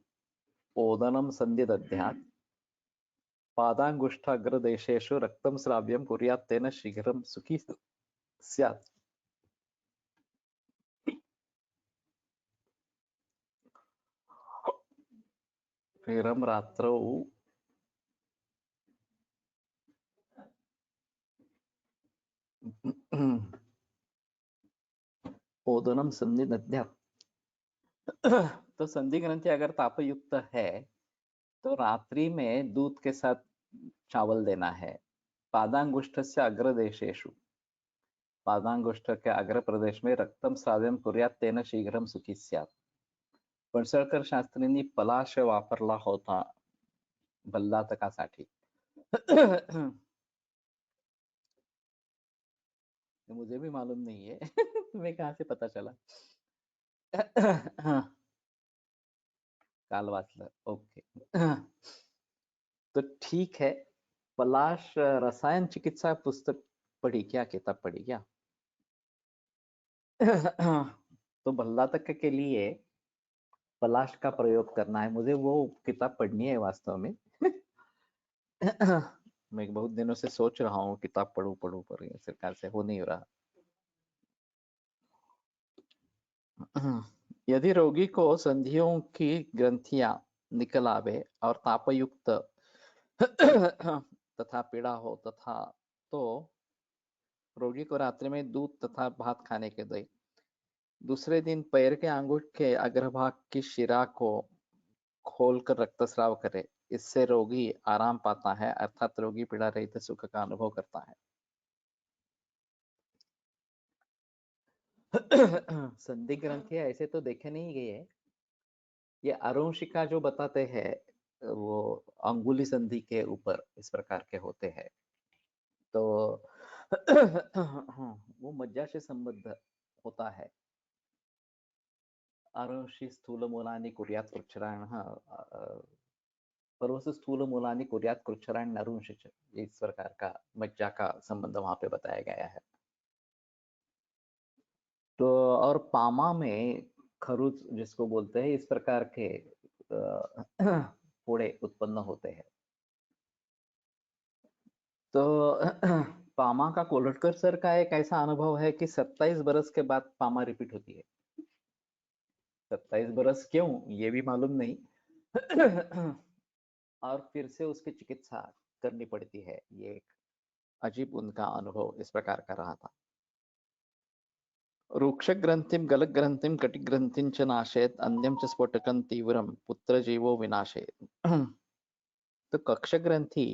Speaker 2: ओदनम संधि दध्यात् पादांगुष्ठाग्रदेशेषु रक्तं स्राव्यं कुर्यात् तेन शीघ्रं सुखी स्यात्। क्षीरम रात्रौ ओदनम संधि दध्यात्। तो संधि ग्रंथि अगर तापयुक्त है तो रात्रि में दूध के साथ चावल देना है। पादांगुष्ठ से अग्रदेशेषु, पादांगुष्ठ के अग्र प्रदेश में रक्तम स्राव्यम कुर्यात् तेन शीघ्रम सुखी स्यात्. पळसळकर शास्त्रींनी पलाश वापरला होता बल्लातकासाठी. मुझे भी मालूम नहीं है तुम्हें कहाँ से पता चला? काल वाचलं, ओके. तो ठीक है, पलाश रसायन चिकित्सा पुस्तक पढ़ी क्या, किताब पढ़ी क्या? तो भल्ला तक के लिए पलाश का प्रयोग करना है, मुझे वो किताब पढ़नी है वास्तव में. मैं बहुत दिनों से सोच रहा हूँ किताब पढ़ूं पर सरकार से हो नहीं रहा. यदि रोगी को संधियों की ग्रंथियां निकल आवे और तापयुक्त तथा पीड़ा हो तथा तो रोगी को रात्रि में दूध तथा भात खाने के दे। दूसरे दिन पैर के अंगूठ के अग्रभाग की शिरा को खोलकर रक्तस्राव करे। इससे रोगी आराम पाता है, अर्थात रोगी पीड़ा रहित सुख का अनुभव करता है। संधि ग्रंथि ऐसे तो देखे नहीं गए। ये अनुवंशिका जो बताते हैं वो अंगुली संधि के ऊपर इस प्रकार के होते हैं। तो वो मज्जा से संबद्ध होता है। अरुषि स्थूल मूलानि कुर्यात् कृच्छ्राणः पर्वस स्थूल मूलानि कुर्यात् कृच्छ्राण नरुंशि। इस प्रकार का मज्जा का संबंध वहां पे बताया गया है। तो और पामा में खरुच जिसको बोलते हैं, इस प्रकार के फोड़े उत्पन्न होते हैं। तो पामा का कोलटकर सर का एक ऐसा अनुभव है कि 27 बरस के बाद पामा रिपीट होती है। 27 बरस क्यों ये भी मालूम नहीं। और फिर से उसकी चिकित्सा करनी पड़ती है। ये एक अजीब उनका अनुभव इस प्रकार का रहा था। रुक्ष ग्रंथिम गलक ग्रंथिम कटि ग्रंथिं च नाशेत अन्यम च स्फोटकं तीव्रम पुत्र जीवो विनाशेत। तो कक्ष ग्रंथि,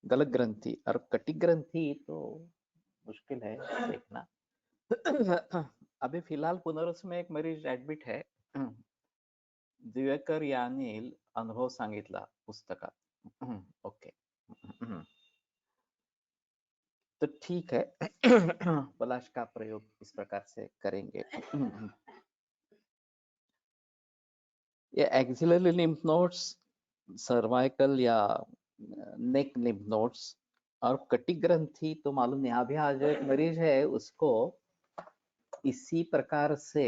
Speaker 2: गलक ग्रंथि और कटि ग्रंथि तो मुश्किल है देखना। अभी फिलहाल पुनरुस में एक मरीज एडमिट है। दिवेकर यानील अनुभव सांगितला पुस्तकात। ओके, तो ठीक है। पलाश का प्रयोग इस प्रकार से करेंगे। ये एक्सिलरी लिम्फ नोड्स, सर्वाइकल या नेक लिम्फ नोड्स और कटि ग्रंथि तो मालूम नहीं। अभी आज एक मरीज है उसको इसी प्रकार से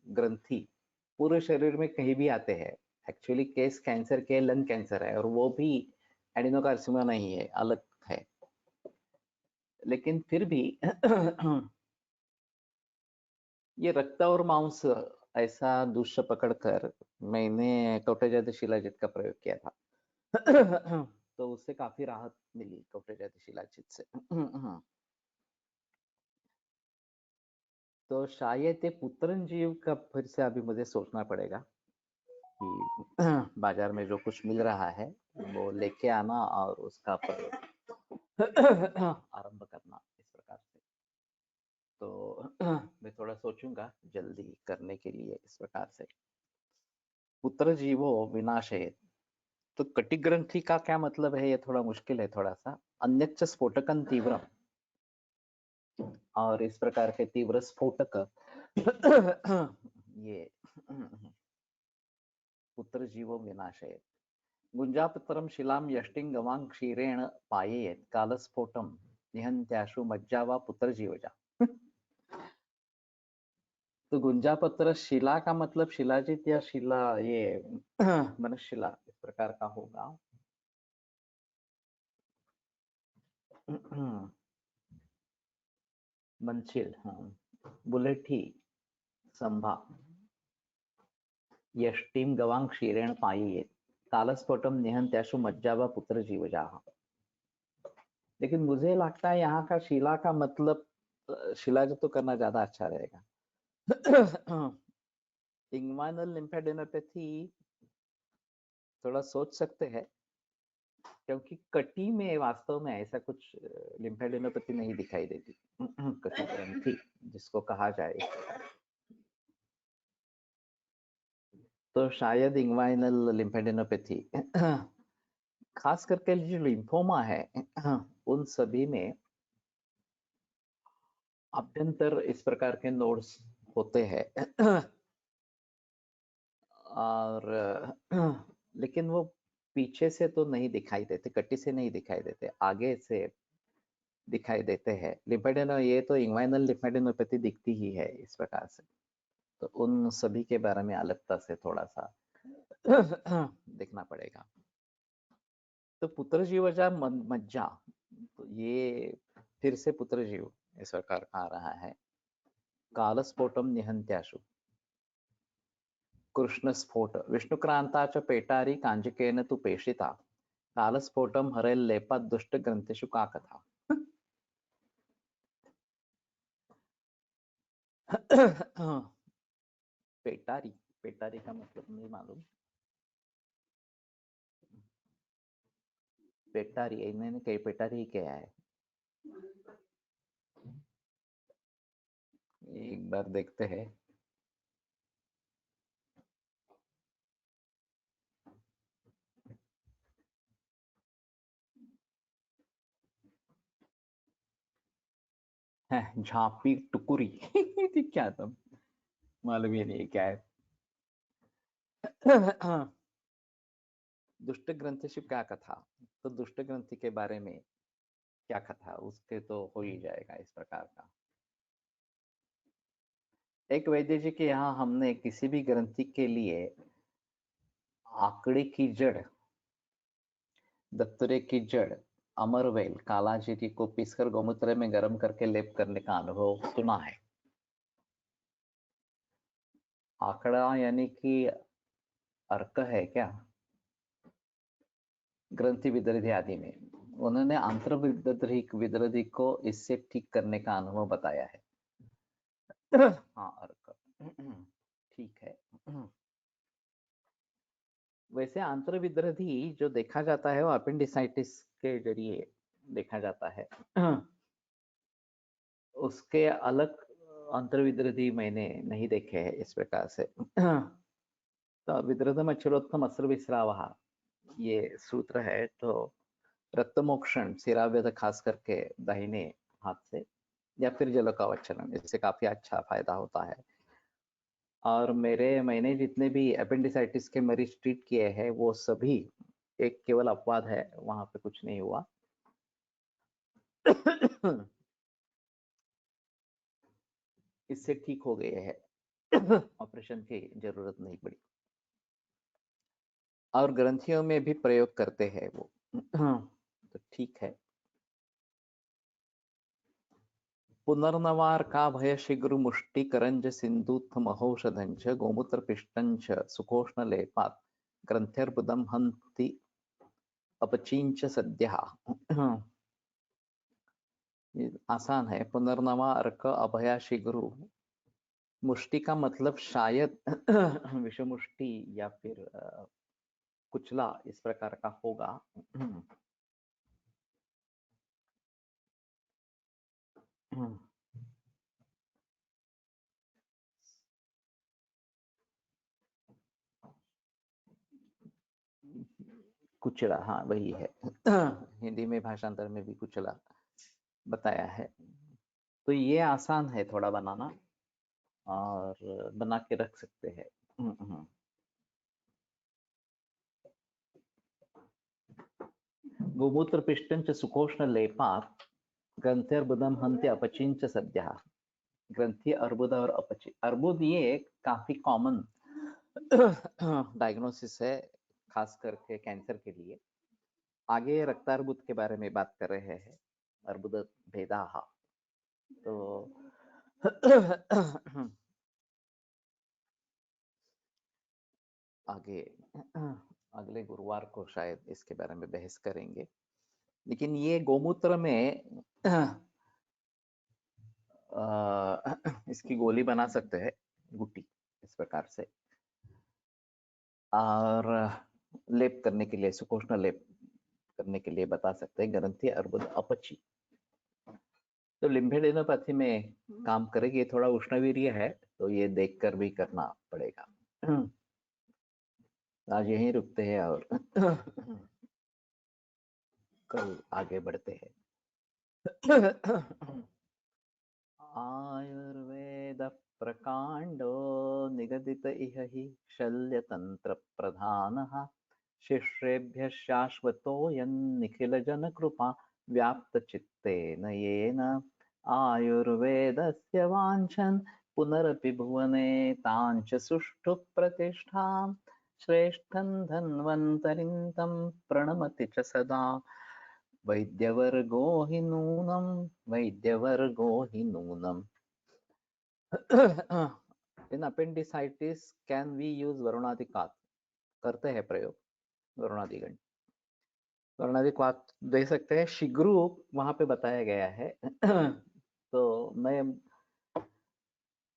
Speaker 2: ग्रंथि पूरे शरीर में कहीं भी आते हैं। एक्चुअली केस कैंसर के लंग कैंसर है और वो भी एडिनोकार्सिनोमा नहीं है, अलग है। लेकिन फिर भी ये रक्त और मांस ऐसा दूष्य पकड़कर मैंने कौटजात शिलाजित का प्रयोग किया था। तो उससे काफी राहत मिली कौटजात शिलाजित से। तो शायद ये पुत्रनजीव का फिर से अभी मुझे सोचना पड़ेगा कि बाजार में जो कुछ मिल रहा है वो लेके आना और उसका प्रयोग आरंभ करना इस प्रकार से। तो मैं थोड़ा सोचूंगा जल्दी करने के लिए इस प्रकार से। पुत्र जीवो विनाशे, तो कटि ग्रंथि का क्या मतलब है, ये थोड़ा मुश्किल है थोड़ा सा। अन्यच्च स्फोटकं तीव्रम, और इस प्रकार के तीव्र स्फोटक ये पुत्र जीवो विनाशे। गुंजापत्रम शिलाम यष्टिं गवां क्षीरेण पायेत कालस्फोटम निहंत्याशु मज्जा व पुत्र जीवजा। तो गुंजापत्र शिला का मतलब शिलाजित या शिला ये मनुशिला इस प्रकार का होगा। मंचिल, हाँ, बुलेठी, संभा, यष्टिम गवां क्षीरेण पायेत कालस्फोटम निहंत्याशु मज्जा व पुत्र जीवजा। लेकिन मुझे लगता है यहाँ का शिला का मतलब शिलाजित तो करना ज्यादा अच्छा रहेगा। इंग्वाइनल लिम्फेडेनोपैथी थोड़ा सोच सकते हैं, क्योंकि कटी में वास्तव में ऐसा कुछ लिम्फेडेनोपैथी नहीं दिखाई देती। कटी ग्रंथि जिसको कहा जाए, तो शायद इंग्वाइनल लिम्फेडेनोपैथी। खास करके जो लिम्फोमा है उन सभी में अभ्यंतर इस प्रकार के नोड्स होते हैं। और लेकिन वो पीछे से तो नहीं दिखाई देते, कटी से नहीं दिखाई देते, आगे से दिखाई देते हैं। लिम्फेडेनो ये तो इंग्वाइनल लिम्फेडेनोपैथी दिखती ही है इस प्रकार से। तो उन सभी के बारे में अलगता से थोड़ा सा देखना पड़ेगा। तो पुत्र जीवजा मज्जा, तो ये फिर से पुत्र जीव इस प्रकार आ रहा है। कालस्फोटम निहंत्याशु, कृष्णस्फोट विष्णुक्रांता च पेटारी कांजिकेन तु पेषिता कालस्फोटम हरेल्लेपात् दुष्टग्रंथिषु का कथा। पेटारी, पेटारी का मतलब नहीं मालूम। पेटारी इन्होंने कई पेटारी क्या है, एक बार देखते हैं। झांपी टुकुरी क्या था, मालूम ही नहीं क्या है। दुष्ट ग्रंथि से क्या कथा, तो दुष्ट ग्रंथि के बारे में क्या कथा, उसके तो हो ही जाएगा इस प्रकार का। एक वैद्य जी के यहाँ हमने किसी भी ग्रंथि के लिए आकड़े की जड़, दत्तरे की जड़, अमरवेल, कालाजीरी को पीसकर गौमूत्र में गर्म करके लेप करने का अनुभव सुना है। आकड़ा यानी कि अर्क है क्या, ग्रंथि विदृधि आदि में उन्होंने आंतर विदृधि को इससे ठीक करने का अनुभव बताया है। हाँ अर्क, ठीक है। वैसे आंतर विदृधि जो देखा जाता है वो अपेंडिसाइटिस के जरिए देखा जाता है। उसके अलग अंतर विदृधि मैंने नहीं देखे हैं इस प्रकार से। तो विदृधम अक्षरोत्तम अस्त्र विस्रावः ये सूत्र है, तो रक्तमोक्षण सिराव्यध खास करके दाहिने हाथ से, या फिर जलकावच्छलन, इससे काफी अच्छा फायदा होता है। और मैंने जितने भी अपेंडिसाइटिस के मरीज ट्रीट किए हैं वो सभी एक केवल अपवाद है, वहां पे कुछ नहीं हुआ। इससे ठीक हो गए हैं, ऑपरेशन की जरूरत नहीं पड़ी। और ग्रंथियों में भी प्रयोग करते हैं वो, तो ठीक है। पुनर्नवार का भय शीघ्र मुष्टि करंज सिंधुत्थ महौषधंच गोमूत्र पिष्टंच सुकोष्ण लेपात ग्रंथिर्बुदम हंति अपचिंच सद्यः। आसान है। पुनर्नवा अर्क अभया शीघ्र, मुष्टि का मतलब शायद विषमुष्टि या फिर कुचला इस प्रकार का होगा। कुचला, हाँ वही है। हिंदी में भाषांतर में भी कुचला बताया है। तो ये आसान है थोड़ा बनाना, और बना के रख सकते हैं। गोमूत्र पिष्टंच सुकोष्ण लेपात ग्रंथिर्बुदम हंति अपचिंच सद्यः। ग्रंथि, अर्बुद और अपचि, अर्बुद ये काफी कॉमन डायग्नोसिस है खास करके कैंसर के लिए। आगे रक्तार्बुद के बारे में बात कर रहे हैं, अर्बुद भेदाः। तो आगे अगले गुरुवार को शायद इसके बारे में बहस करेंगे। लेकिन ये गोमूत्र में इसकी गोली बना सकते हैं, गुट्टी इस प्रकार से, और लेप करने के लिए, सुकोष्ण लेप करने के लिए बता सकते हैं, ग्रंथि अर्बुद अपची। तो लिम्फेडेनोपैथी में काम करेगी। थोड़ा उष्णवीर्य है तो ये देखकर भी करना पड़ेगा। आज यहीं रुकते हैं और कल आगे बढ़ते हैं। आयुर्वेद प्रकांडो निगदित इह हि शल्यतंत्र प्रधानः शिष्येभ्यः शाश्वतोऽयं निखिल जन कृपा व्याप्त चित्तेन येन आयुर्वेदस्य वाञ्छन् पुनरपि भुवने ताञ्च सुष्ठु प्रतिष्ठां श्रेष्ठं धन्वन्तरिं तं प्रणमति च सदा वैद्यवर्गो हि नूनम्, वैद्यवर्गो हि नूनम्। इन अपेंडिसाइटिस कैन वी यूज वरुणाधिकात? करते हैं प्रयोग वरुणाधिगण। वरुणाधिकात दे सकते हैं। शिग्रू वहां पे बताया गया है। तो मैं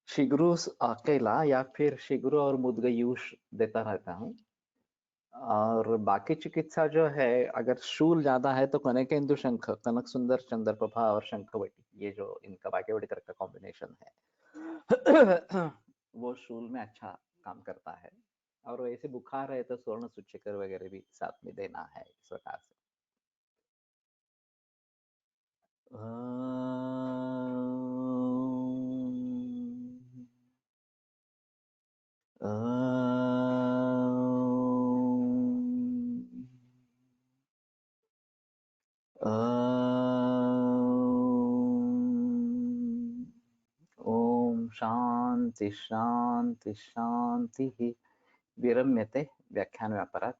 Speaker 2: शिग्रू अकेला या फिर शिग्रू और मुद्गयूष देता रहता हूँ। और बाकी चिकित्सा जो है, अगर शूल ज्यादा है तो कनकेंदु शंख, कनक सुंदर, चंद्रप्रभा और शंखवटी, ये जो इनका भाग्यवती तरह का कॉम्बिनेशन है वो शूल में अच्छा काम करता है। और वैसे बुखार है तो स्वर्ण सूचिकर वगैरह भी साथ में देना है इस प्रकार से। ओम शांति शांति शांति। विरम्यते व्याख्यान व्यापारात्।